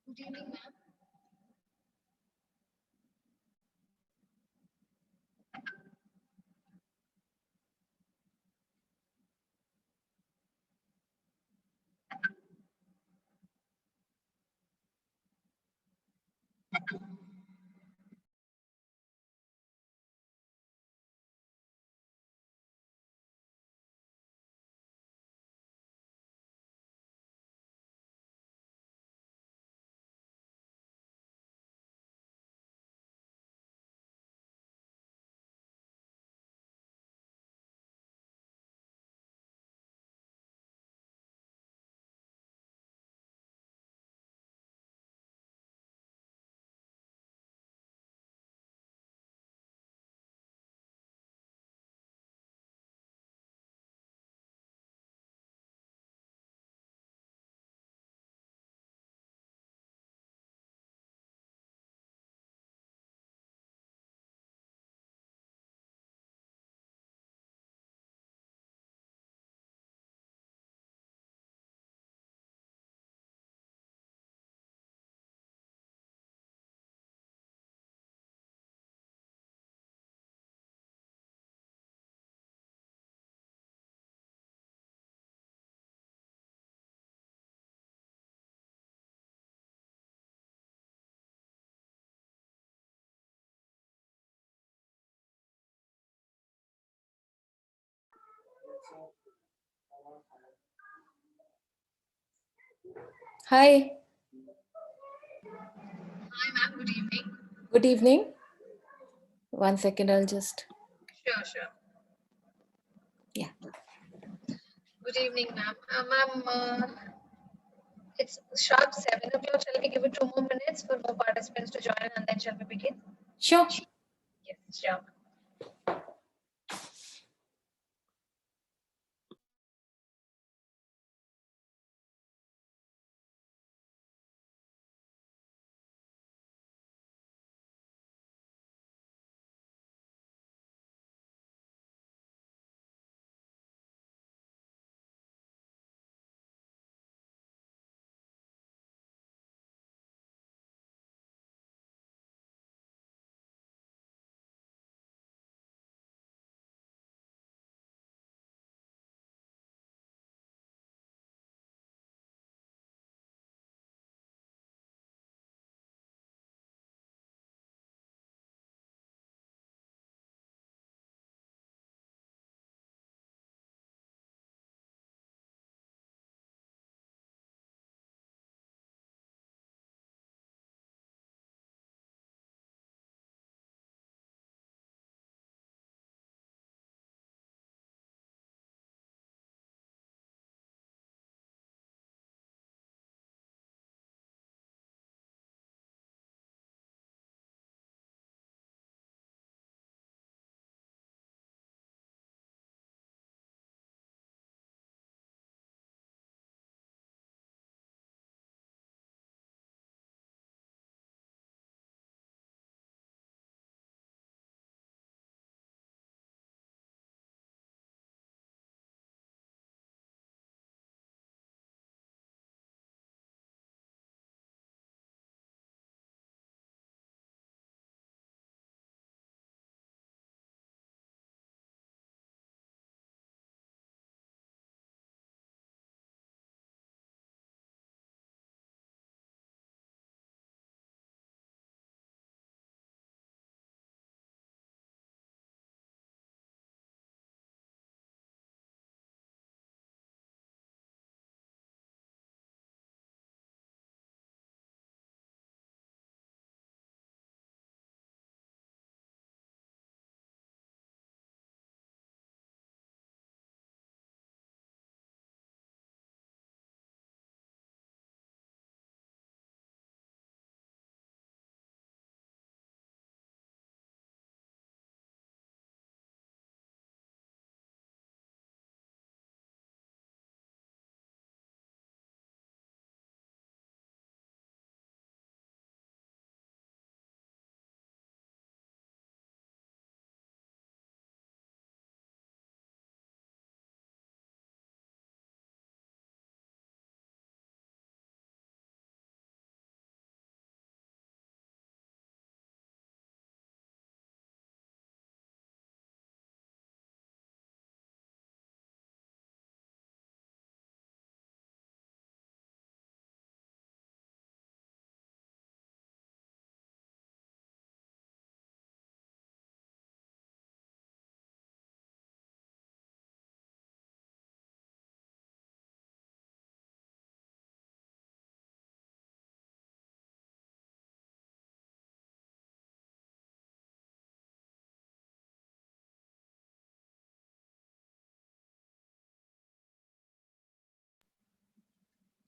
Good evening, ma'am. Hi, Hi, ma'am. Good evening. good evening. One second, I'll just, Sure, sure. yeah. Good evening, ma'am. It's sharp 7 o'clock. Shall we give it 2 more minutes for more participants to join and then shall we begin? Sure. Yes, sure.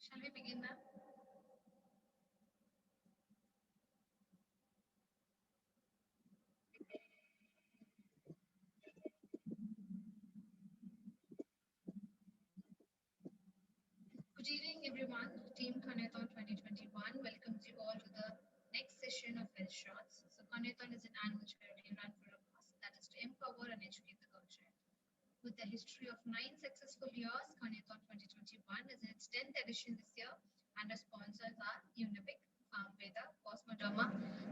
Shall we begin, ma'am? Good evening, everyone. Team Kanathon 2021 welcomes you all to the next session of Health Shots. So, Kanathon is an annual charity run for a cause that is to empower and educate the culture. With a history of 9 successful years, Kanathon 2021 is in its 10th edition this year, and our sponsors are Univic, Farmveda, Cosmoderma,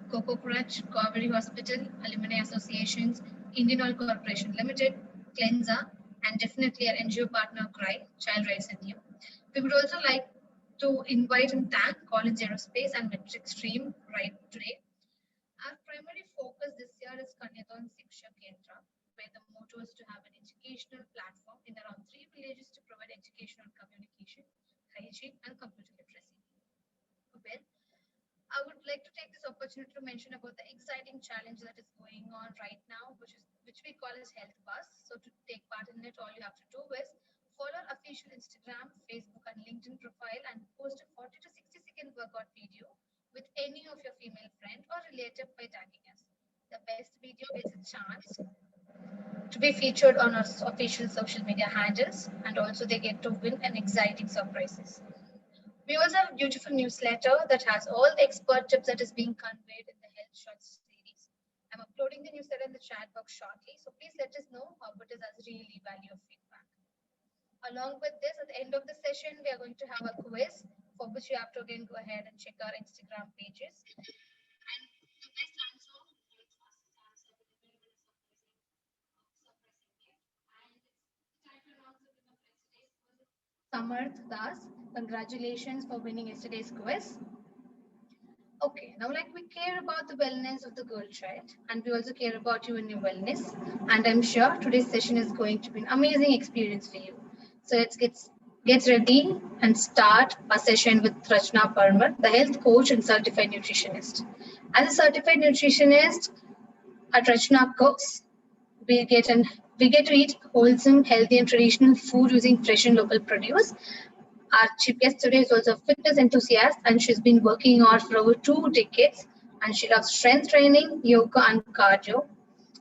Coco Crutch, Cauvery Hospital, Alumni Associations, Indian Oil Corporation Limited, Cleanza, and definitely our NGO partner CRY, Child Rights and You. We would also like to invite and thank College Aerospace and Metric Stream right today. Our primary focus this year is Kanyathon Shiksha Kendra, where the motto is to have an educational platform in around 3 villages to provide education on communication, hygiene, and computer literacy. Well, I would like to take this opportunity to mention about the exciting challenge that is going on right now, which we call as Health Bus. So to take part in it, all you have to do is follow our official Instagram, Facebook, and LinkedIn profile and post a 40 to 60-second workout video with any of your female friend or relative by tagging us. The best video gets a chance to be featured on our official social media handles, and also they get to win an exciting surprises. We also have a beautiful newsletter that has all the expert tips that is being conveyed in the Health Shots series. I'm uploading the newsletter in the chat box shortly, so please let us know how it is as really value of feedback. Along with this, at the end of the session, we are going to have a quiz for which you have to again go ahead and check our Instagram pages. And the best answer, the fastest answer will be given a surprising gift. And the title announcer winner for yesterday's quiz, Samarth Das. Congratulations for winning yesterday's quiz. Okay, now like we care about the wellness of the girl child, and we also care about you and your wellness. And I'm sure today's session is going to be an amazing experience for you. So let's get ready and start our session with Rachna Parmar, the health coach and certified nutritionist. As a certified nutritionist at Rachna Cooks, we get an we get to eat wholesome, healthy, and traditional food using fresh and local produce. Our chief guest today is also a fitness enthusiast, and she's been working out for over 2 decades. And she loves strength training, yoga, and cardio,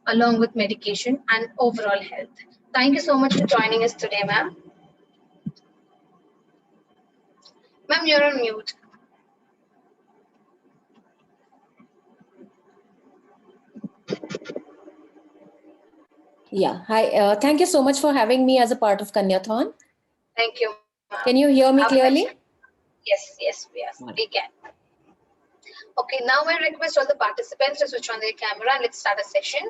along with medication and overall health. Thank you so much for joining us today, ma'am. Ma'am, you're on mute. Yeah, hi. Thank you so much for having me as a part of Kanyathon. Thank you, ma'am. Can you hear me clearly? Yes, we can. Okay, now I request all the participants to switch on their camera and let's start a session.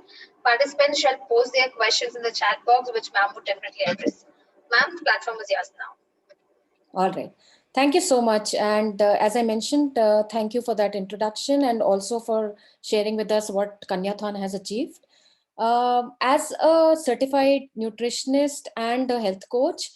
Participants shall post their questions in the chat box, which ma'am would definitely address. Ma'am, the platform is yours now. All right. Thank you so much. And as I mentioned, thank you for that introduction and also for sharing with us what Kanyathon has achieved. As a certified nutritionist and a health coach,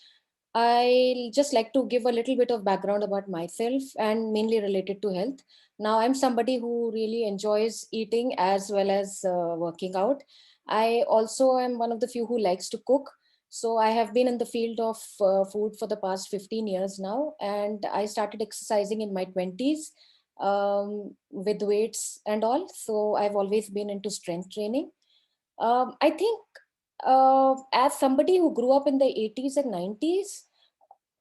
I'll just like to give a little bit of background about myself and mainly related to health. Now, I'm somebody who really enjoys eating as well as working out. I also am one of the few who likes to cook. So I have been in the field of food for the past 15 years now, and I started exercising in my 20s with weights and all. So I've always been into strength training. I think as somebody who grew up in the 80s and 90s,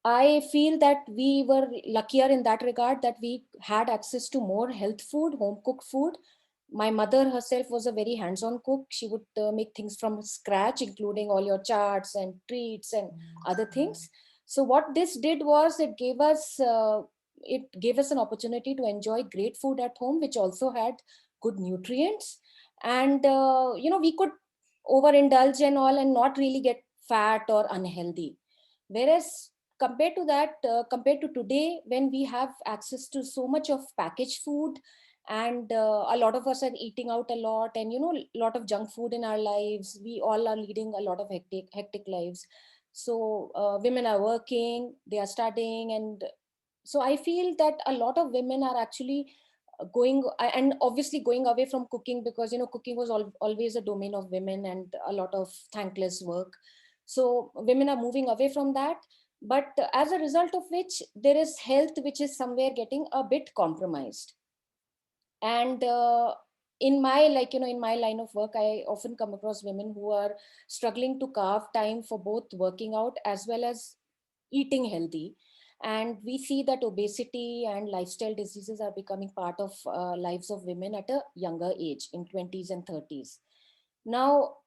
I feel that we were luckier in that regard that we had access to more health food, home cooked food. My mother herself was a very hands-on cook. She would make things from scratch, including all your charts and treats and other things. So what this did was it gave us an opportunity to enjoy great food at home, which also had good nutrients, and we could overindulge and all and not really get fat or unhealthy. Whereas compared to today, when we have access to so much of packaged food, and a lot of us are eating out a lot, and a lot of junk food in our lives, we all are leading a lot of hectic lives. So women are working, they are studying, and so I feel that a lot of women are actually going and obviously going away from cooking, because cooking was always a domain of women and a lot of thankless work. So women are moving away from that. but as a result of which there is health which is somewhere getting a bit compromised. And in my, like, in my line of work, I often come across women who are struggling to carve time for both working out as well as eating healthy. And we see that obesity and lifestyle diseases are becoming part of lives of women at a younger age, in 20s and 30s. Now,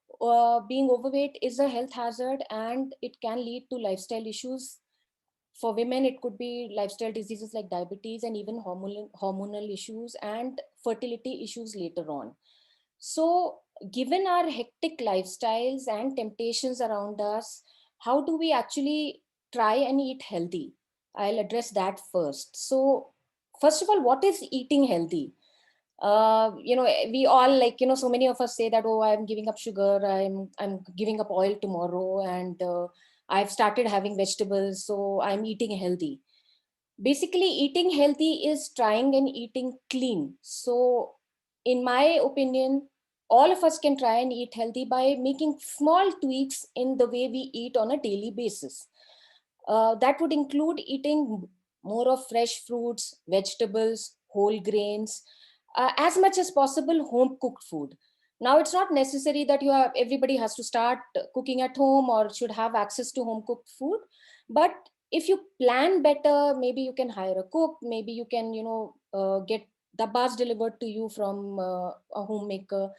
being overweight is a health hazard, and it can lead to lifestyle issues. For women, it could be lifestyle diseases like diabetes and even hormonal issues and fertility issues later on. So, given our hectic lifestyles and temptations around us, how do we actually try and eat healthy? I'll address that first. So, first of all, what is eating healthy? We all, like, so many of us say that, oh, I'm giving up sugar, I'm giving up oil tomorrow, and I've started having vegetables, so I'm eating healthy. Basically, eating healthy is trying and eating clean. So in my opinion, all of us can try and eat healthy by making small tweaks in the way we eat on a daily basis. That would include eating more of fresh fruits, vegetables, whole grains, as much as possible home cooked food. Now, it's not necessary that everybody has to start cooking at home or should have access to home cooked food. But if you plan better, maybe you can hire a cook, maybe you can, get the bars delivered to you from a homemaker,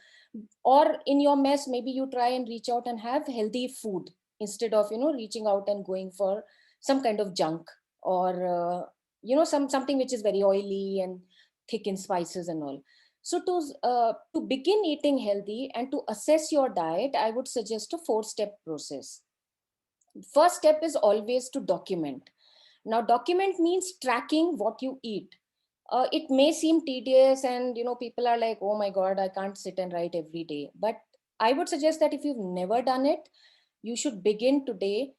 or in your mess, maybe you try and reach out and have healthy food instead of, reaching out and going for some kind of junk, or something which is very oily and thick in spices and all. So to begin eating healthy and to assess your diet, I would suggest a 4-step process. First step is always to document. Now, document means tracking what you eat. It may seem tedious, and people are like, oh my god, I can't sit and write every day. But I would suggest that if you've never done it, you should begin today,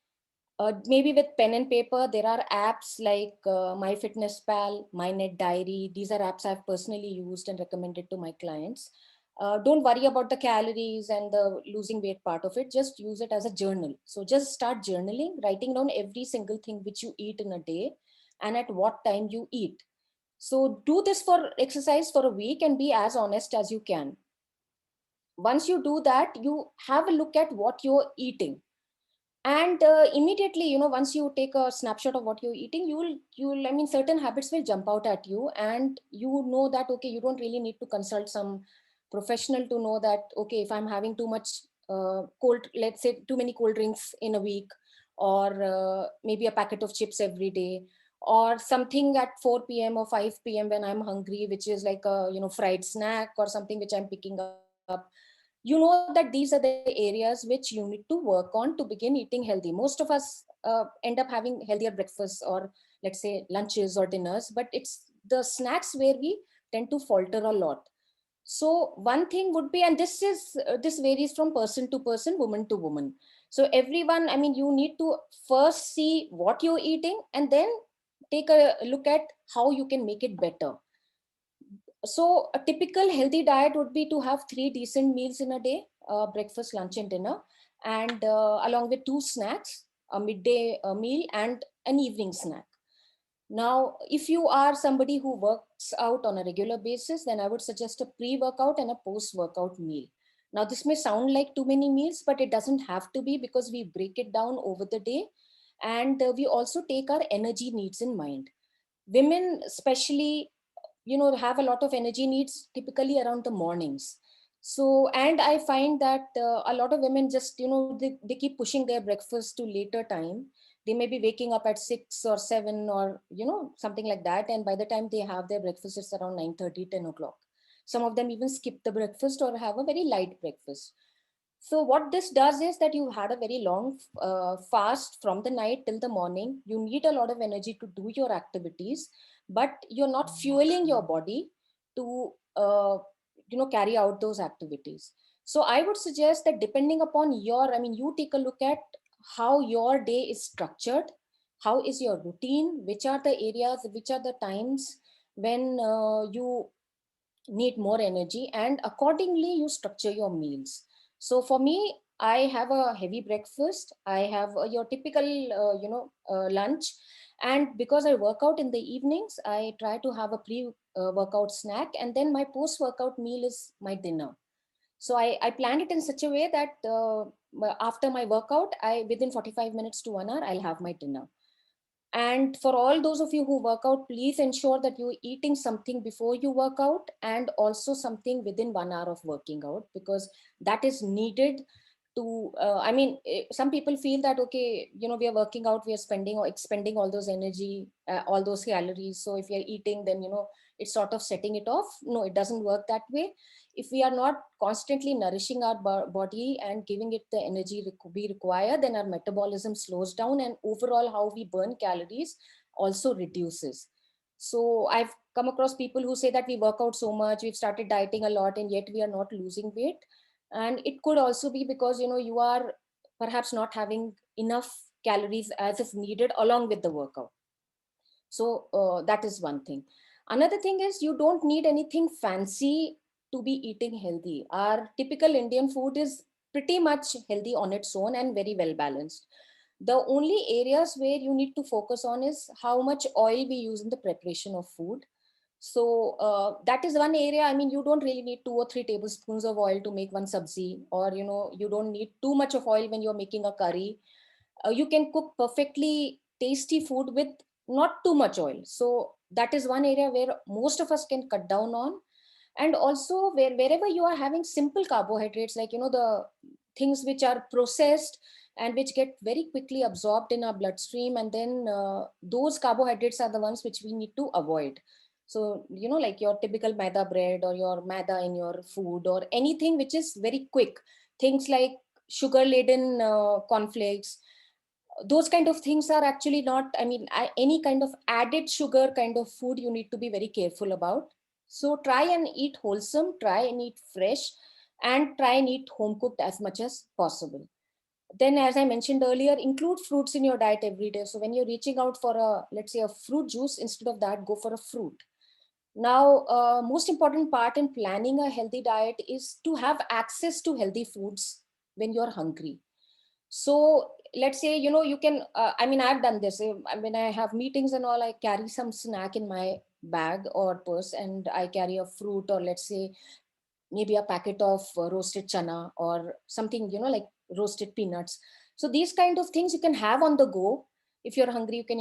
maybe with pen and paper. There are apps like MyFitnessPal, MyNet Diary. These are apps I've personally used and recommended to my clients. Don't worry about the calories and the losing weight part of it. Just use it as a journal. So just start journaling, writing down every single thing which you eat in a day and at what time you eat. So do this for exercise for a week and be as honest as you can. Once you do that, you have a look at what you're eating, and immediately, once you take a snapshot of what you're eating, you'll, I mean, certain habits will jump out at you, and you know that, okay, you don't really need to consult some professional to know that, okay, if I'm having too much cold, let's say too many cold drinks in a week, or maybe a packet of chips every day, or something at 4 p.m. or 5 p.m. when I'm hungry, which is like a, fried snack or something which I'm picking up, know that these are the areas which you need to work on to begin eating healthy. Most of us end up having healthier breakfasts, or let's say lunches or dinners, but it's the snacks where we tend to falter a lot. So one thing would be, and this varies from person to person, woman to woman. So everyone, I mean, you need to first see what you're eating and then take a look at how you can make it better. So a typical healthy diet would be to have 3 decent meals in a day: breakfast, lunch, and dinner, and along with 2 snacks, a midday meal and an evening snack. Now, if you are somebody who works out on a regular basis, then I would suggest a pre-workout and a post-workout meal. Now, this may sound like too many meals, but it doesn't have to be, because we break it down over the day, and we also take our energy needs in mind. Women, especially, have a lot of energy needs typically around the mornings. So, and I find that a lot of women just, they keep pushing their breakfast to later time. They may be waking up at 6 or 7, or something like that, and by the time they have their breakfast, it's around 9:30, 10 o'clock. Some of them even skip the breakfast or have a very light breakfast. So what this does is that you had a very long fast from the night till the morning. You need a lot of energy to do your activities, but you're not fueling your body to carry out those activities. So I would suggest that, depending upon your, I mean, you take a look at how your day is structured, how is your routine, which are the areas, which are the times when you need more energy, and accordingly you structure your meals. So for me, I have a heavy breakfast. I have your typical, lunch. And because I work out in the evenings, I try to have a pre-workout snack. And then my post-workout meal is my dinner. So I planned it in such a way that after my workout, within 45 minutes to 1 hour, I'll have my dinner. And for all those of you who work out, please ensure that you're eating something before you work out and also something within 1 hour of working out, because that is needed to, some people feel that, okay, we are working out, we are spending or expending all those energy, all those calories. So if you're eating, then, it's sort of setting it off. No, it doesn't work that way. If we are not constantly nourishing our body and giving it the energy we require, then our metabolism slows down, and overall how we burn calories also reduces. So I've come across people who say that we work out so much, we've started dieting a lot, and yet we are not losing weight. And it could also be because, you are perhaps not having enough calories as if needed along with the workout. So that is one thing. Another thing is, you don't need anything fancy to be eating healthy. Our typical Indian food is pretty much healthy on its own and very well balanced. The only areas where you need to focus on is how much oil we use in the preparation of food. So that is one area. I mean, you don't really need 2 or 3 tablespoons of oil to make one sabzi, or you don't need too much of oil when you're making a curry. You can cook perfectly tasty food with not too much oil. So that is one area where most of us can cut down on. And also, wherever you are having simple carbohydrates, like, the things which are processed and which get very quickly absorbed in our bloodstream, and then those carbohydrates are the ones which we need to avoid. So, like your typical maida bread or your maida in your food, or anything which is very quick, things like sugar laden cornflakes, those kind of things are actually not, any kind of added sugar kind of food you need to be very careful about. So try and eat wholesome, try and eat fresh, and try and eat home cooked as much as possible. Then, as I mentioned earlier, include fruits in your diet every day. So when you're reaching out for let's say a fruit juice, instead of that, go for a fruit. Now, most important part in planning a healthy diet is to have access to healthy foods when you're hungry. So let's say, you can, I've done this. When I have meetings and all, I carry some snack in my bag or purse, and I carry a fruit, or let's say maybe a packet of roasted chana, or something, like roasted peanuts. So these kind of things you can have on the go. If you're hungry, you can,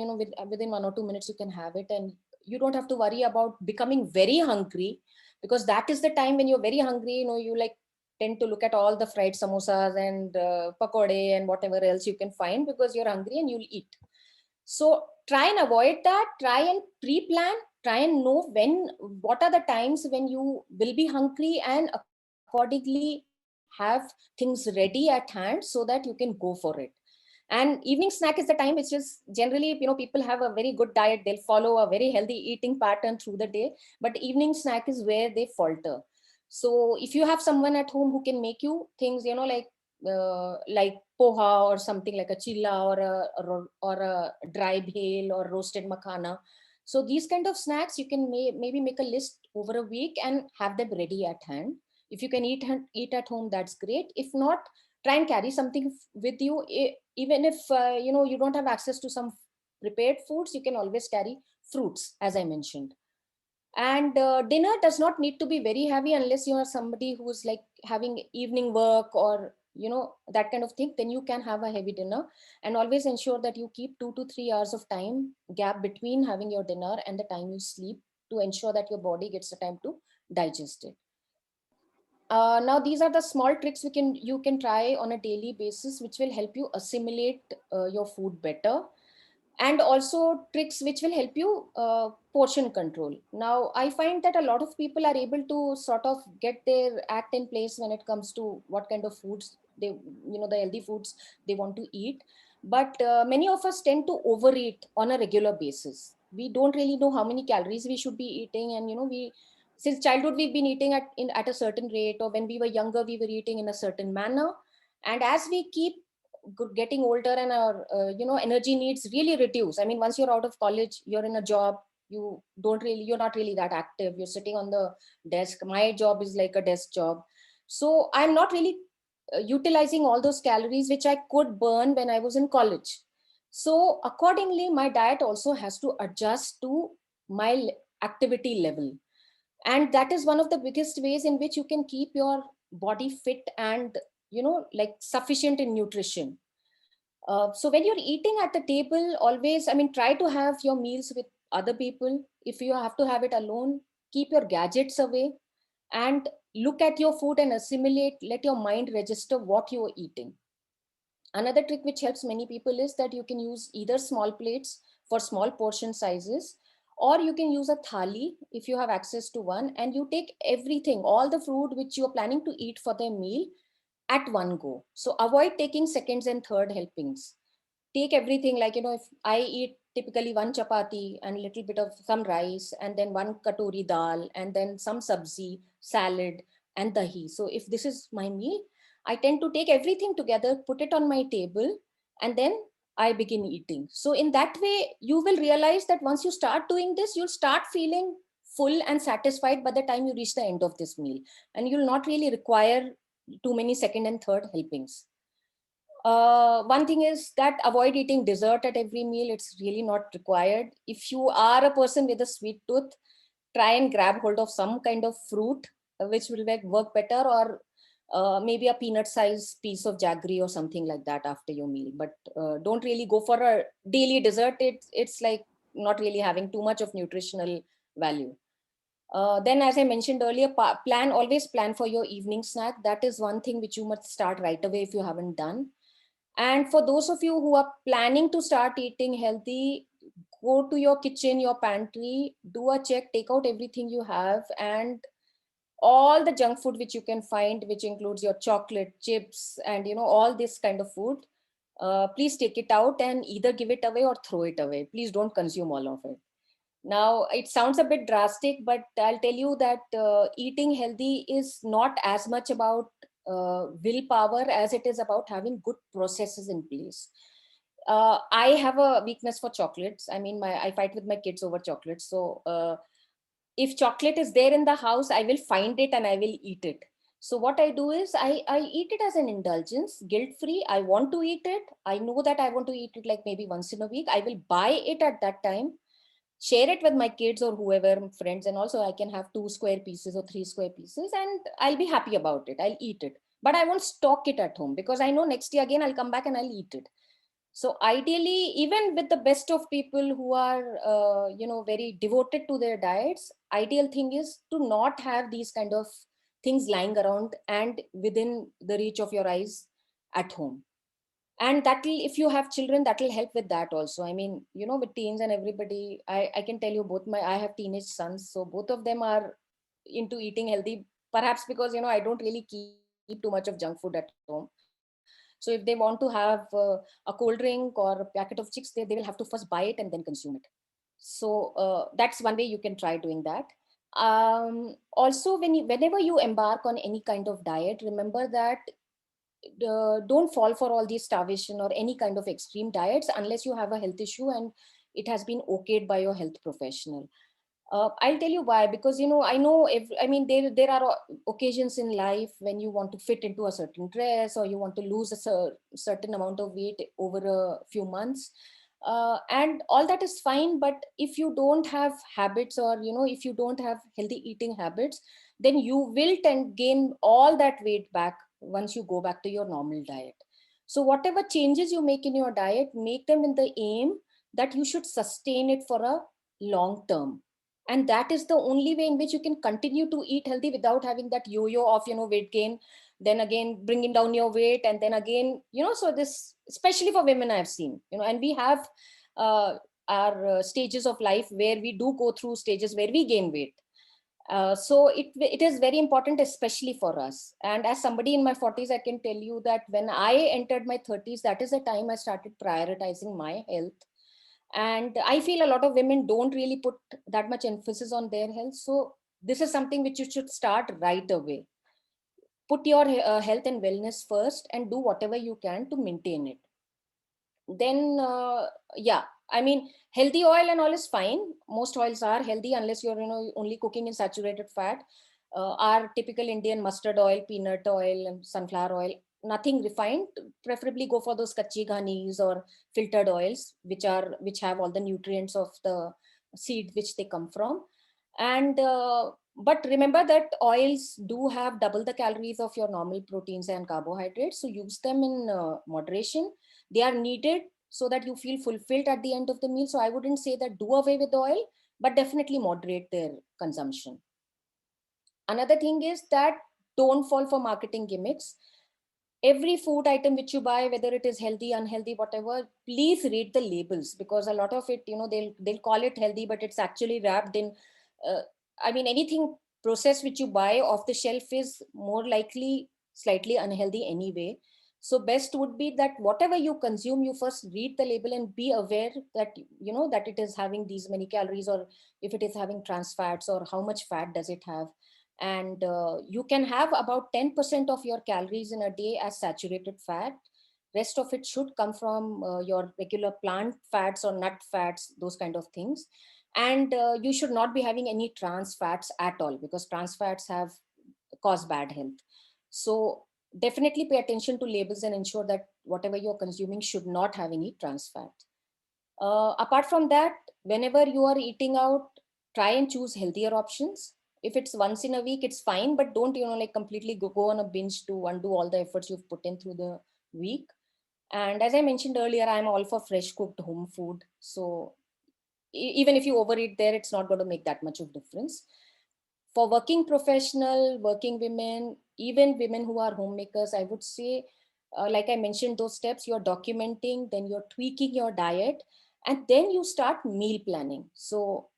within 1 or 2 minutes, you can have it, and you don't have to worry about becoming very hungry, because that is the time when you're very hungry, you like tend to look at all the fried samosas and pakode and whatever else you can find, because you're hungry and you'll eat. So try and avoid that. Try and pre-plan. Try and know what are the times when you will be hungry, and accordingly have things ready at hand so that you can go for it. And evening snack is the time which is generally, people have a very good diet. They'll follow a very healthy eating pattern through the day, but evening snack is where they falter. So if you have someone at home who can make you things, like poha or something like a chilla, or a dry bhel or roasted makhana. So these kind of snacks you can maybe make a list over a week and have them ready at hand. If you can eat at home, that's great. If not, try and carry something with you. Even if you don't have access to some prepared foods, you can always carry fruits, as I mentioned. And dinner does not need to be very heavy, unless you are somebody who's like having evening work, or that kind of thing. Then you can have a heavy dinner, and always ensure that you keep 2 to 3 hours of time gap between having your dinner and the time you sleep, to ensure that your body gets the time to digest it. Now these are the small tricks you can try on a daily basis, which will help you assimilate your food better, and also tricks which will help you portion control. Now I find that a lot of people are able to sort of get their act in place when it comes to what kind of foods the healthy foods they want to eat. But many of us tend to overeat on a regular basis. We don't really know how many calories we should be eating, and we since childhood we've been eating at a certain rate, or when we were younger we were eating in a certain manner. And as we keep getting older, and our energy needs really reduce. I mean, once you're out of college, you're in a job, you're not really that active, you're sitting on the desk. My job is like a desk job, so I'm not really utilizing all those calories which I could burn when I was in college. So accordingly, my diet also has to adjust to my activity level. And that is one of the biggest ways in which you can keep your body fit and, like sufficient in nutrition. So when you're eating at the table, always, I mean, try to have your meals with other people. If you have to have it alone, keep your gadgets away and look at your food and assimilate, let your mind register what you are eating. Another trick which helps many people is that you can use either small plates for small portion sizes, or you can use a thali if you have access to one, and you take everything, all the food which you are planning to eat for the meal at one go. So avoid taking seconds and third helpings. Take everything, like, if I eat typically one chapati and a little bit of some rice and then one katori dal and then some sabzi, salad and dahi. So if this is my meal, I tend to take everything together, put it on my table, and then I begin eating. So in that way, you will realize that once you start doing this, you'll start feeling full and satisfied by the time you reach the end of this meal. And you'll not really require too many second and third helpings. One thing is that avoid eating dessert at every meal. It's really not required. If you are a person with a sweet tooth, try and grab hold of some kind of fruit which will work better, or maybe a peanut sized piece of jaggery or something like that after your meal. But don't really go for a daily dessert. It's like not really having too much of nutritional value. Then, as I mentioned earlier, always plan for your evening snack. That is one thing which you must start right away if you haven't done. And for those of you who are planning to start eating healthy, go to your kitchen, your pantry, do a check, take out everything you have, and all the junk food which you can find, which includes your chocolate, chips, and all this kind of food. Please take it out and either give it away or throw it away. Please don't consume all of it. Now, it sounds a bit drastic, but I'll tell you that eating healthy is not as much about willpower as it is about having good processes in place. I have a weakness for chocolates. I mean, I fight with my kids over chocolates. So if chocolate is there in the house, I will find it and I will eat it. So what I do is I eat it as an indulgence, guilt free. I want to eat it. I know that I want to eat it like maybe once in a week. I will buy it at that time, share it with my kids or whoever, friends, and also I can have 2 square pieces or 3 square pieces and I'll be happy about it. I'll eat it, but I won't stock it at home because I know next year again I'll come back and I'll eat it. So ideally, even with the best of people who are very devoted to their diets, ideal thing is to not have these kind of things lying around and within the reach of your eyes at home. And that will, if you have children, that will help with that also. I mean, with teens and everybody, I can tell you, I have teenage sons, so both of them are into eating healthy, perhaps because I don't really keep too much of junk food at home. So if they want to have a cold drink or a packet of chicks, they will have to first buy it and then consume it. So that's one way you can try doing that. Also, whenever you embark on any kind of diet, remember that don't fall for all these starvation or any kind of extreme diets unless you have a health issue and it has been okayed by your health professional. I'll tell you why, because I know I mean there are occasions in life when you want to fit into a certain dress or you want to lose a certain amount of weight over a few months, and all that is fine. But if you don't have habits, or if you don't have healthy eating habits, then you will gain all that weight back once you go back to your normal diet. So whatever changes you make in your diet, make them in the aim that you should sustain it for a long term. And that is the only way in which you can continue to eat healthy without having that yo-yo of weight gain, then again bringing down your weight, and then again so this, especially for women, I've seen, and we have our stages of life where we do go through stages where we gain weight. So it is very important, especially for us. And as somebody in my 40s, I can tell you that when I entered my 30s, that is the time I started prioritizing my health. And I feel a lot of women don't really put that much emphasis on their health. So this is something which you should start right away. Put your health and wellness first and do whatever you can to maintain it. Then yeah, I mean, healthy oil and all is fine. Most oils are healthy unless you're only cooking in saturated fat. Our typical Indian mustard oil, peanut oil, and sunflower oil nothing refined, preferably go for those kachi ghanis or filtered oils, which have all the nutrients of the seed which they come from. And but remember that oils do have double the calories of your normal proteins and carbohydrates, so use them in moderation. They are needed so that you feel fulfilled at the end of the meal. So I wouldn't say that do away with oil, but definitely moderate their consumption. Another thing is that don't fall for marketing gimmicks. Every food item which you buy, whether it is healthy, unhealthy, whatever, please read the labels, because a lot of it, they'll call it healthy, but it's actually wrapped in uh, I mean, anything processed which you buy off the shelf is more likely slightly unhealthy anyway. So best would be that whatever you consume, you first read the label and be aware that that it is having these many calories, or if it is having trans fats, or how much fat does it have. And you can have about 10% of your calories in a day as saturated fat. Rest of it should come from your regular plant fats or nut fats, those kind of things. And you should not be having any trans fats at all, because trans fats have cause bad health. So definitely pay attention to labels and ensure that whatever you're consuming should not have any trans fat. Apart from that, whenever you are eating out, try and choose healthier options. If it's once in a week, it's fine, but don't, like completely go on a binge to undo all the efforts you've put in through the week. And as I mentioned earlier, I'm all for fresh cooked home food. So even if you overeat there, it's not going to make that much of difference. For working professional, working women, even women who are homemakers, I would say, like I mentioned, those steps you're documenting, then you're tweaking your diet, and then you start meal planning. So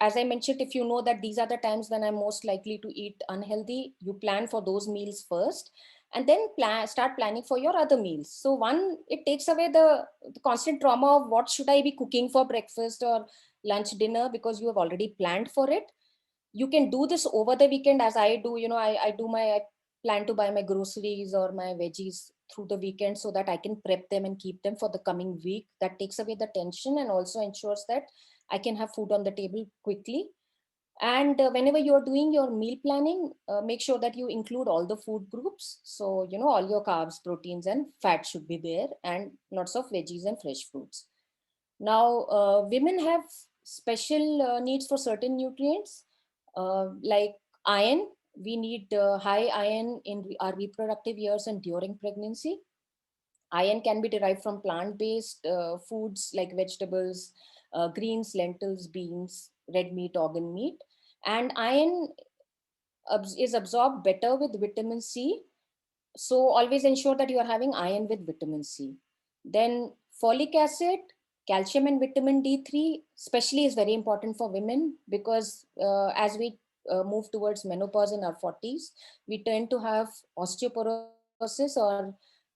as I mentioned, if you know that these are the times when I'm most likely to eat unhealthy, you plan for those meals first, and then start planning for your other meals. So one, it takes away the constant trauma of what should I be cooking for breakfast or lunch, dinner, because you have already planned for it. You can do this over the weekend, as I do. I plan to buy my groceries or my veggies through the weekend, so that I can prep them and keep them for the coming week. That takes away the tension and also ensures that I can have food on the table quickly. And whenever you're doing your meal planning, make sure that you include all the food groups. So all your carbs, proteins and fat should be there, and lots of veggies and fresh fruits. Now, women have special needs for certain nutrients, like iron. We need high iron in our reproductive years and during pregnancy. Iron can be derived from plant-based foods like vegetables, greens, lentils, beans, red meat, organ meat. And iron is absorbed better with vitamin C. So always ensure that you are having iron with vitamin C. Then folic acid, calcium and vitamin D3 especially is very important for women, because as we move towards menopause in our 40s, we tend to have osteoporosis or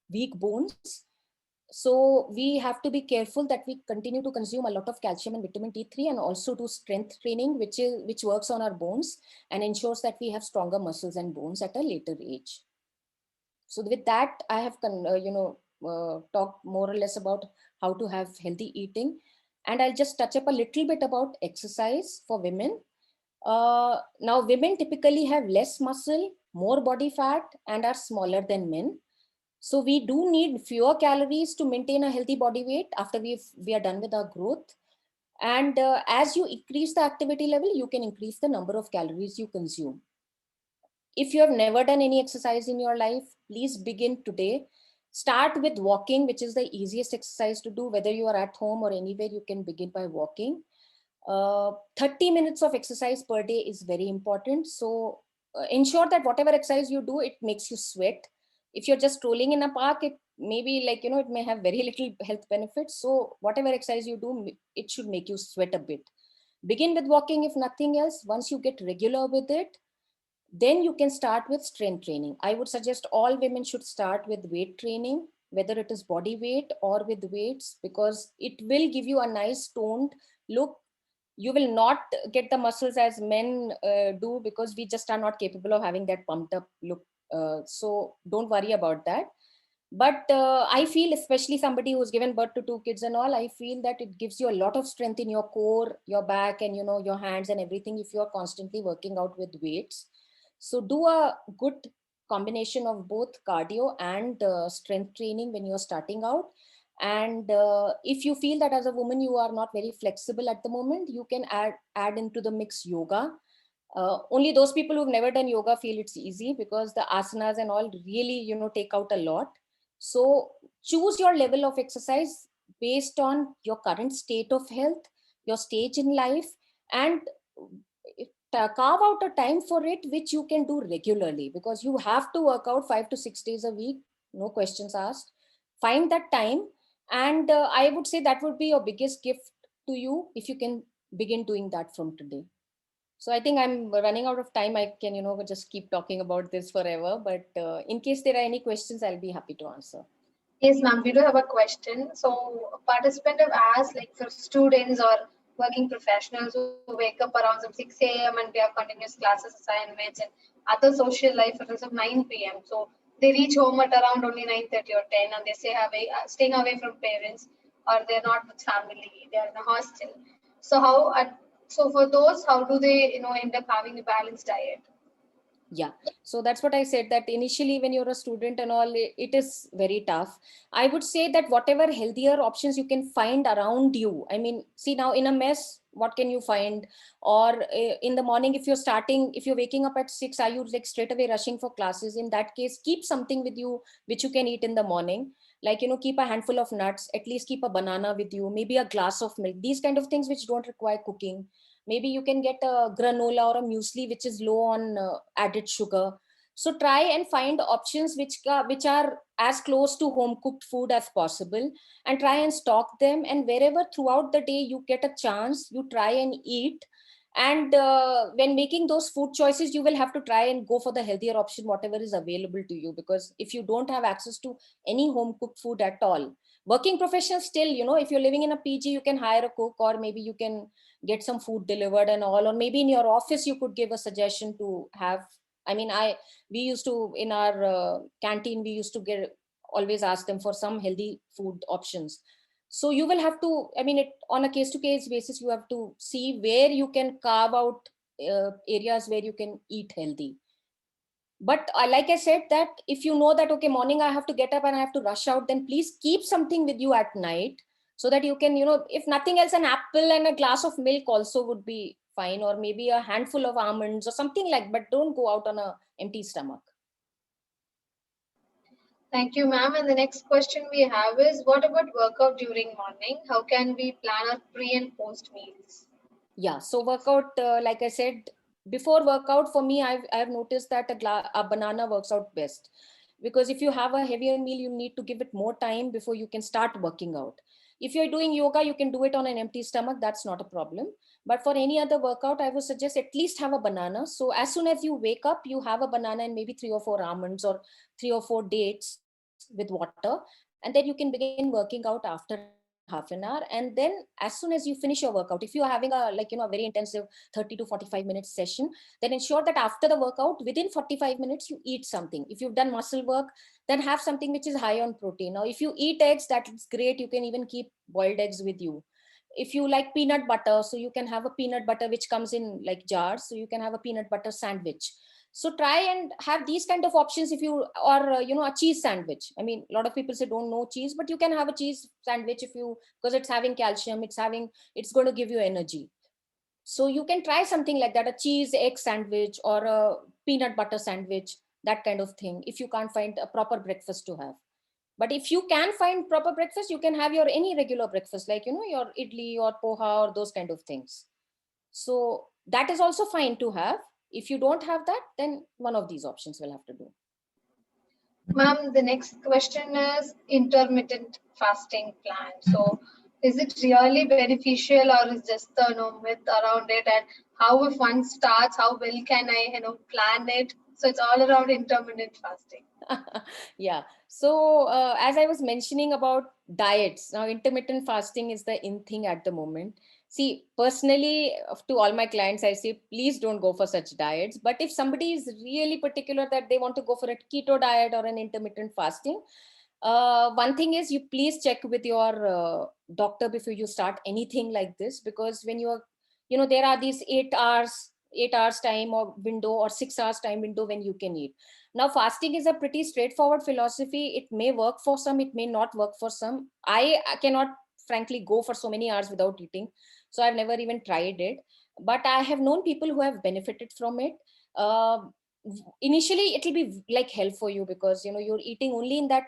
weak bones. So we have to be careful that we continue to consume a lot of calcium and vitamin D3, and also do strength training, which works on our bones and ensures that we have stronger muscles and bones at a later age. So with that, I have talked more or less about how to have healthy eating, and I'll just touch up a little bit about exercise for women. Now women typically have less muscle, more body fat, and are smaller than men. So we do need fewer calories to maintain a healthy body weight after we are done with our growth. And as you increase the activity level, you can increase the number of calories you consume. If you have never done any exercise in your life, please begin today. Start with walking, which is the easiest exercise to do. Whether you are at home or anywhere, you can begin by walking. 30 minutes of exercise per day is very important. So ensure that whatever exercise you do, it makes you sweat. If you're just strolling in a park, it maybe it may have very little health benefits. So whatever exercise you do, it should make you sweat a bit. Begin with walking, if nothing else. Once you get regular with it, then you can start with strength training. I would suggest all women should start with weight training, whether it is body weight or with weights, because it will give you a nice toned look. You will not get the muscles as men do, because we just are not capable of having that pumped up look. So don't worry about that. But I feel, especially somebody who's given birth to two kids and all, I feel that it gives you a lot of strength in your core, your back, and your hands and everything, if you are constantly working out with weights. So do a good combination of both cardio and strength training when you're starting out. And if you feel that as a woman you are not very flexible at the moment, you can add into the mix yoga. Only those people who've never done yoga feel it's easy, because the asanas and all really, take out a lot. So choose your level of exercise based on your current state of health, your stage in life, and carve out a time for it which you can do regularly, because you have to work out 5 to 6 days a week, no questions asked. Find that time, and I would say that would be your biggest gift to you if you can begin doing that from today. So I think I'm running out of time. I can, just keep talking about this forever. But in case there are any questions, I'll be happy to answer. Yes, ma'am, we do have a question. So, a participant have asked, like for students or working professionals who wake up around some 6 a.m. and we have continuous classes, assignments, and other social life until some 9 p.m. So, they reach home at around only 9:30 or 10, and they stay away, staying away from parents, or they're not with family, they're in a hostel. So, so for those, how do they, end up having a balanced diet? Yeah, so that's what I said, that initially when you're a student and all, it is very tough. I would say that whatever healthier options you can find around you, I mean, see, now in a mess, what can you find? Or in the morning, if you're waking up at 6, are you like straight away rushing for classes? In that case, keep something with you which you can eat in the morning. Like, keep a handful of nuts, at least keep a banana with you, maybe a glass of milk, these kind of things which don't require cooking. Maybe you can get a granola or a muesli which is low on added sugar. So try and find options which are as close to home cooked food as possible, and try and stock them. And wherever throughout the day you get a chance, you try and eat. And when making those food choices, you will have to try and go for the healthier option, whatever is available to you. Because if you don't have access to any home cooked food at all, working professionals still, if you're living in a PG, you can hire a cook, or maybe you can get some food delivered and all. Or maybe in your office you could give a suggestion to have, I mean, we used to, in our canteen, we used to get, always ask them for some healthy food options. So you will have to, I mean, on a case to case basis, you have to see where you can carve out areas where you can eat healthy. But like I said, that if you know that, okay, morning I have to get up and I have to rush out, then please keep something with you at night, so that you can, if nothing else, an apple and a glass of milk also would be fine, or maybe a handful of almonds or something like. But don't go out on a empty stomach. Thank you, ma'am. And the next question we have is, what about workout during morning? How can we plan our pre and post meals? Yeah, so workout, like I said, before workout, for me, I've noticed that a banana works out best. Because if you have a heavier meal, you need to give it more time before you can start working out. If you're doing yoga, you can do it on an empty stomach, that's not a problem. But for any other workout, I would suggest at least have a banana. So as soon as you wake up, you have a banana and maybe 3 or 4 almonds, or 3 or 4 dates with water, and then you can begin working out after half an hour. And then as soon as you finish your workout, if you are having a, like, a very intensive 30 to 45 minutes session, then ensure that after the workout, within 45 minutes, you eat something. If you've done muscle work, then have something which is high on protein. Now, if you eat eggs, that's great. You can even keep boiled eggs with you. If you like peanut butter, so you can have a peanut butter which comes in like jars, so you can have a peanut butter sandwich. So try and have these kind of options. If you, or a cheese sandwich, I mean, a lot of people say don't know cheese, but you can have a cheese sandwich, if you, because it's having calcium, it's going to give you energy. So you can try something like that, a cheese egg sandwich or a peanut butter sandwich, that kind of thing, if you can't find a proper breakfast to have. But if you can find proper breakfast, you can have your any regular breakfast, like, your idli or poha or those kind of things. So that is also fine to have. If you don't have that, then one of these options will have to do. Ma'am, the next question is intermittent fasting plan. So, is it really beneficial, or is just the myth around it? And how, if one starts, how well can I plan it? So it's all around intermittent fasting. Yeah. So as I was mentioning about diets, now intermittent fasting is the in thing at the moment. See, personally, to all my clients, I say, please don't go for such diets. But if somebody is really particular that they want to go for a keto diet or an intermittent fasting, one thing is, you please check with your doctor before you start anything like this. Because when you're, there are these 8 hours 8 hours time or window or 6 hours time window when you can eat. Now fasting is a pretty straightforward philosophy. It may work for some, it may not work for some. I cannot frankly go for so many hours without eating, so I've never even tried it, but I have known people who have benefited from it. uh, Initially it will be like hell for you, because you're eating only in that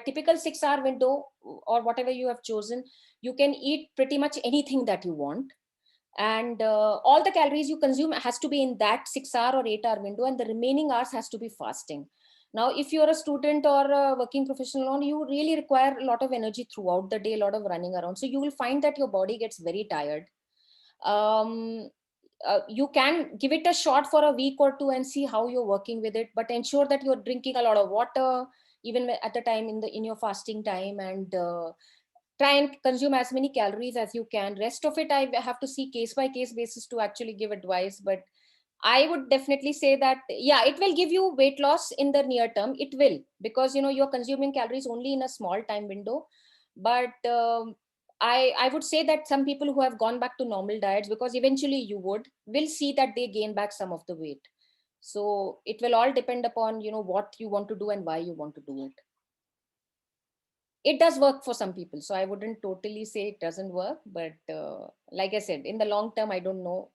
typical 6 hour window or whatever you have chosen. You can eat pretty much anything that you want, and all the calories you consume has to be in that 6 hour or 8 hour window, and the remaining hours has to be fasting. Now if you're a student or a working professional, you really require a lot of energy throughout the day, a lot of running around, so you will find that your body gets very tired. um, you can give it a shot for a week or two and see how you're working with it, but ensure that you're drinking a lot of water even at the time in your fasting time, and try and consume as many calories as you can. Rest of it I have to see case by case basis to actually give advice, but I would definitely say that yeah, it will give you weight loss in the near term. It will, because you're consuming calories only in a small time window. But I would say that some people who have gone back to normal diets, because eventually you will see that they gain back some of the weight. So it will all depend upon what you want to do and why you want to do it. It does work for some people, so I wouldn't totally say it doesn't work, but like I said, in the long term I don't know.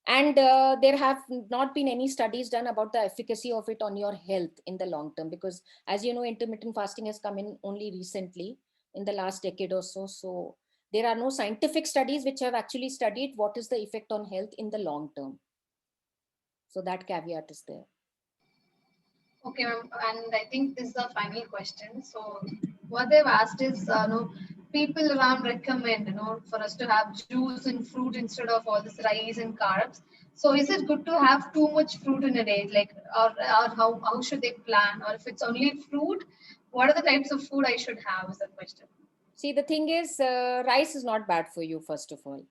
And there have not been any studies done about the efficacy of it on your health in the long term, because as you know, intermittent fasting has come in only recently in the last decade or so. So there are no scientific studies which have actually studied what is the effect on health in the long term. So that caveat is there. Okay, ma'am, and I think this is the final question. So, what they've asked is, people around recommend, for us to have juice and fruit instead of all this rice and carbs. So, is it good to have too much fruit in a day? Like, or how should they plan? Or if it's only fruit, what are the types of food I should have? Is the question. See, the thing is, rice is not bad for you, first of all.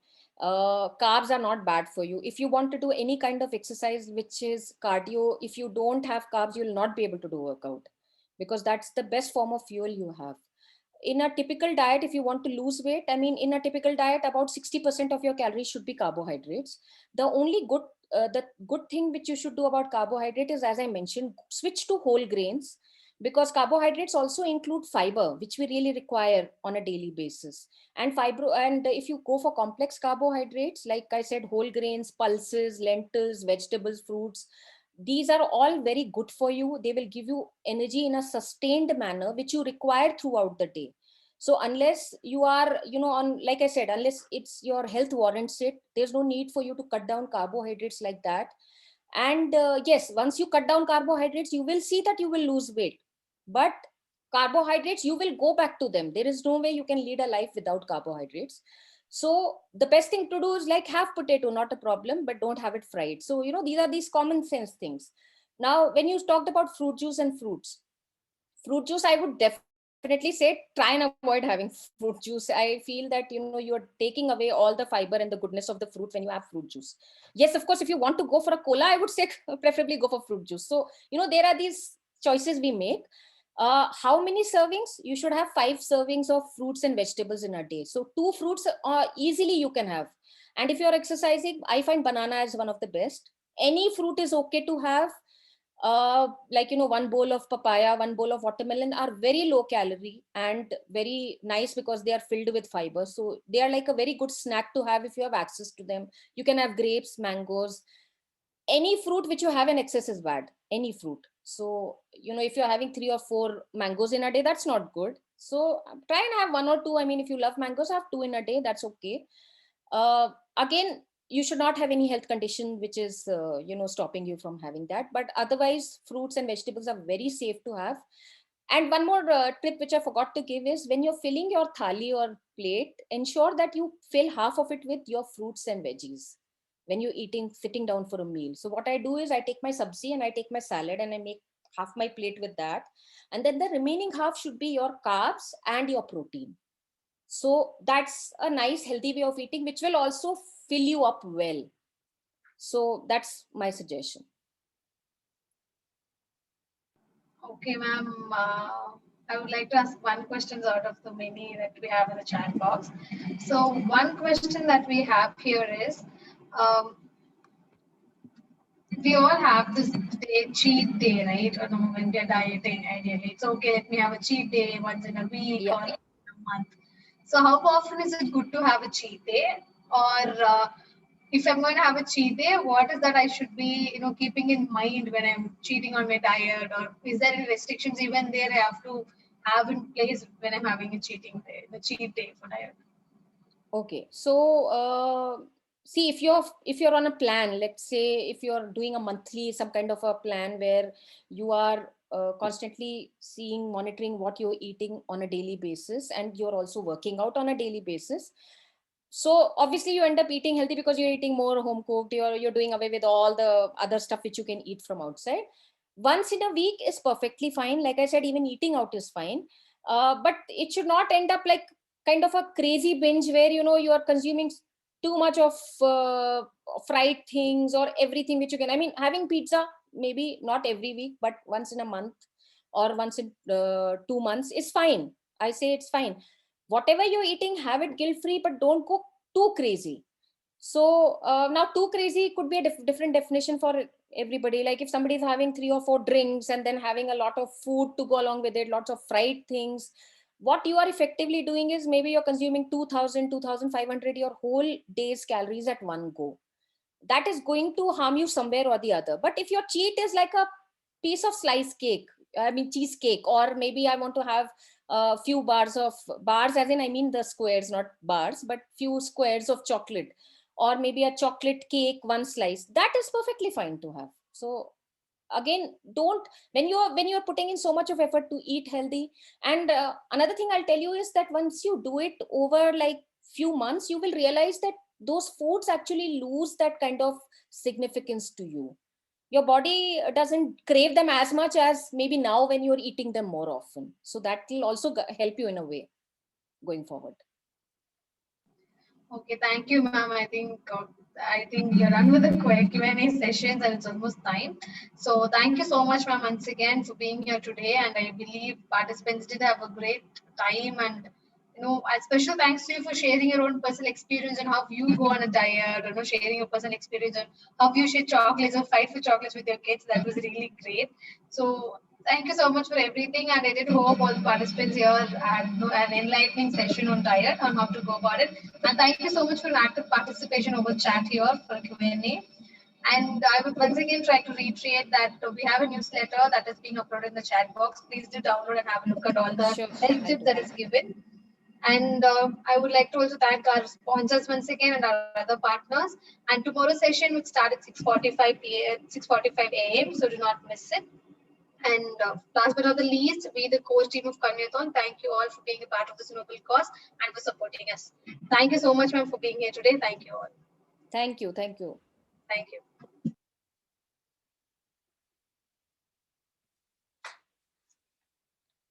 Carbs are not bad for you. If you want to do any kind of exercise, which is cardio, if you don't have carbs, you will not be able to do workout, because that's the best form of fuel you have. In a typical diet, if you want to lose weight, I mean, in a typical diet, about 60% of your calories should be carbohydrates. The only the good thing which you should do about carbohydrate is, as I mentioned, switch to whole grains, because carbohydrates also include fiber, which we really require on a daily basis. And if you go for complex carbohydrates, like I said, whole grains, pulses, lentils, vegetables, fruits, these are all very good for you. They will give you energy in a sustained manner, which you require throughout the day. So unless you are, on, like I said, unless it's your health warrants it, there's no need for you to cut down carbohydrates like that. And yes, once you cut down carbohydrates, you will see that you will lose weight. But carbohydrates, you will go back to them. There is no way you can lead a life without carbohydrates. So the best thing to do is like have potato, not a problem, but don't have it fried. So, these are these common sense things. Now, when you talked about fruit juice and fruit juice, I would definitely say try and avoid having fruit juice. I feel that, you're taking away all the fiber and the goodness of the fruit when you have fruit juice. Yes, of course, if you want to go for a cola, I would say preferably go for fruit juice. So, there are these choices we make. How many servings? You should have 5 servings of fruits and vegetables in a day. So 2 fruits easily you can have. And if you're exercising, I find banana as one of the best. Any fruit is okay to have. Like, one bowl of papaya, one bowl of watermelon are very low calorie and very nice because they are filled with fiber. So they are like a very good snack to have if you have access to them. You can have grapes, mangoes. Any fruit which you have in excess is bad. Any fruit. So, if you're having 3 or 4 mangoes in a day, that's not good. So try and have 1 or 2. I mean, if you love mangoes, have 2 in a day. That's okay. Again, you should not have any health condition which is, stopping you from having that. But otherwise, fruits and vegetables are very safe to have. And one more tip which I forgot to give is, when you're filling your thali or plate, ensure that you fill half of it with your fruits and veggies when you're sitting down for a meal. So what I do is I take my sabzi and I take my salad and I make half my plate with that. And then the remaining half should be your carbs and your protein. So that's a nice healthy way of eating, which will also fill you up well. So that's my suggestion. Okay, ma'am. I would like to ask one question out of the many that we have in the chat box. So, one question that we have here is, um, we all have this cheat day, right? Or when we are dieting, ideally, it's okay. Let me have a cheat day once in a week Yeah. or a month. So, how often is it good to have a cheat day? Or if I'm going to have a cheat day, what is that I should be, keeping in mind when I'm cheating on my diet? Or is there any restrictions even there I have to have in place when I'm having a cheating day, the cheat day for diet? Okay, so see, if you're on a plan, let's say if you're doing a monthly some kind of a plan where you are constantly seeing, monitoring what you're eating on a daily basis, and you're also working out on a daily basis. So obviously you end up eating healthy because you're eating more home cooked. You're doing away with all the other stuff which you can eat from outside. Once in a week is perfectly fine. Like I said, even eating out is fine. But it should not end up like kind of a crazy binge where you are consuming too much of fried things or everything which you can. I mean, having pizza maybe not every week, but once in a month or once in 2 months is fine. I say it's fine. Whatever you're eating, have it guilt free, but don't go too crazy. So now too crazy could be a different definition for everybody. Like if somebody is having 3 or 4 drinks and then having a lot of food to go along with it, lots of fried things, what you are effectively doing is maybe you're consuming 2000, 2500 your whole day's calories at one go. That is going to harm you somewhere or the other. But if your cheat is like a piece of sliced cake, I mean cheesecake, or maybe I want to have a few bars, as in I mean the squares, not bars, but few squares of chocolate, or maybe a chocolate cake, one slice, that is perfectly fine to have. So again, don't, when you're putting in so much of effort to eat healthy. And another thing I'll tell you is that once you do it over like few months, you will realize that those foods actually lose that kind of significance to you. Your body doesn't crave them as much as maybe now when you're eating them more often. So that will also help you in a way going forward. Okay, thank you, ma'am. I think you're done with the Q&A sessions, and it's almost time. So thank you so much, ma'am, once again for being here today. And I believe participants did have a great time. And a special thanks to you for sharing your own personal experience and how you go on a diet. Sharing your personal experience on how you share chocolates or fight for chocolates with your kids. That was really great. So thank you so much for everything, and I did hope all the participants here had an enlightening session on diet on how to go about it. And thank you so much for an active participation over chat here for Q&A. And I would once again try to reiterate that we have a newsletter that is being uploaded in the chat box. Please do download and have a look at all the Sure, health I'll tips do that that. is given. And I would like to also thank our sponsors once again and our other partners. And tomorrow's session will start at 6:45 p.m. 6:45 a.m. So do not miss it. And last but not the least, we, the core team of Kanyathon, thank you all for being a part of this noble cause and for supporting us. Thank you so much, ma'am, for being here today. Thank you all. Thank you. Thank you. Thank you.